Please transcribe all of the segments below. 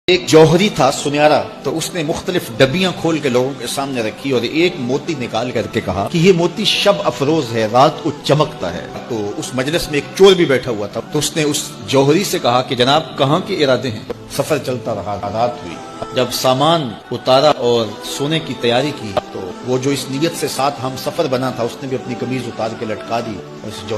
ایک جوہری تھا سنہرا، تو اس نے مختلف ڈبیاں کھول کے لوگوں کے سامنے رکھی اور ایک موتی نکال کر کے کہا کہ یہ موتی شب افروز ہے، رات کو چمکتا ہے۔ تو اس مجلس میں ایک چور بھی بیٹھا ہوا تھا، تو اس نے اس جوہری سے کہا کہ جناب کہاں کے ارادے ہیں؟ سفر چلتا رہا، رات ہوئی، جب سامان اتارا اور سونے کی تیاری کی تو وہ جو اس نیت سے ساتھ ہم سفر بنا تھا اس نے بھی اپنی قمیض اتار کے لٹکا دی، اور اس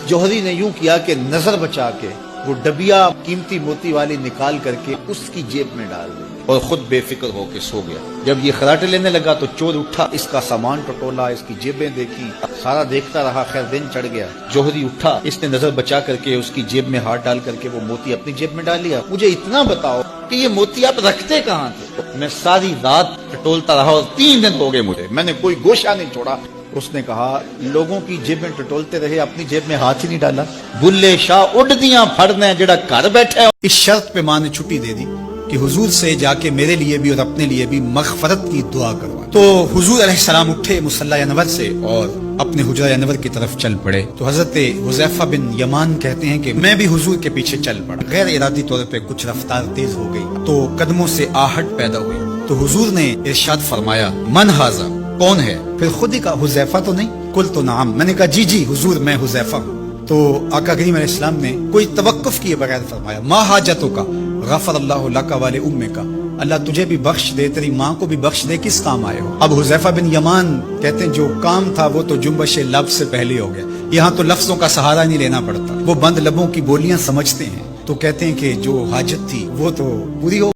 جوہری نے یوں کیا کہ نظر بچا کے وہ ڈبیا قیمتی موتی والی نکال کر کے اس کی جیب میں ڈال دی اور خود بے فکر ہو کے سو گیا۔ جب یہ خراٹے لینے لگا تو چور اٹھا، اس کا سامان ٹٹولا، اس کی جیبیں دیکھی، سارا دیکھتا رہا، خیر دن چڑھ گیا۔ جوہری اٹھا، اس نے نظر بچا کر کے اس کی جیب میں ہاتھ ڈال کر کے وہ موتی اپنی جیب میں ڈال لیا۔ مجھے اتنا بتاؤ کہ یہ موتی آپ رکھتے کہاں تھے؟ میں ساری رات ٹٹولتا رہا اور 3 دن ہو گئے مجھے، میں نے کوئی گوشہ نہیں چھوڑا۔ اس نے کہا لوگوں کی جیب میں ٹٹولتے رہے، اپنی جیب میں ہاتھ ہی نہیں ڈالا۔ بلے شاہ اڈ دیاں پھڑنے جڑا گھر بیٹھا ہے۔ اس شرط پہ ماں نے چھٹی دے دی کہ حضور سے جا کے میرے لیے بھی اور اپنے لیے بھی مغفرت کی دعا کروا۔ تو حضور علیہ السلام اٹھے مصلی انور سے اور اپنے حجرہ انور کی طرف چل پڑے۔ تو حضرت حذیفہ بن یمان کہتے ہیں کہ میں بھی حضور کے پیچھے چل پڑا، غیر ارادی طور پہ کچھ رفتار تیز ہو گئی تو قدموں سے آہٹ پیدا ہوئی۔ تو حضور نے ارشاد فرمایا من ھذا، کون ہے؟ پھر خود ہی کہا حذیفہ تو نہیں؟ قلت نعم، میں نے کہا جی حضور میں حذیفہ ہوں۔ تو آقا کریم علیہ السلام نے کوئی توقف کیے بغیر فرمایا ما حاجتوں کا غفر اللہ لک والے امک کا، اللہ تجھے بھی بخش دے، تیری ماں کو بھی بخش دے، کس کام آئے ہو؟ اب حذیفہ بن یمان کہتے ہیں جو کام تھا وہ تو جنبش لفظ سے پہلے ہو گیا، یہاں تو لفظوں کا سہارا نہیں لینا پڑتا، وہ بند لبوں کی بولیاں سمجھتے ہیں، تو کہتے ہیں کہ جو حاجت تھی وہ تو پوری ہو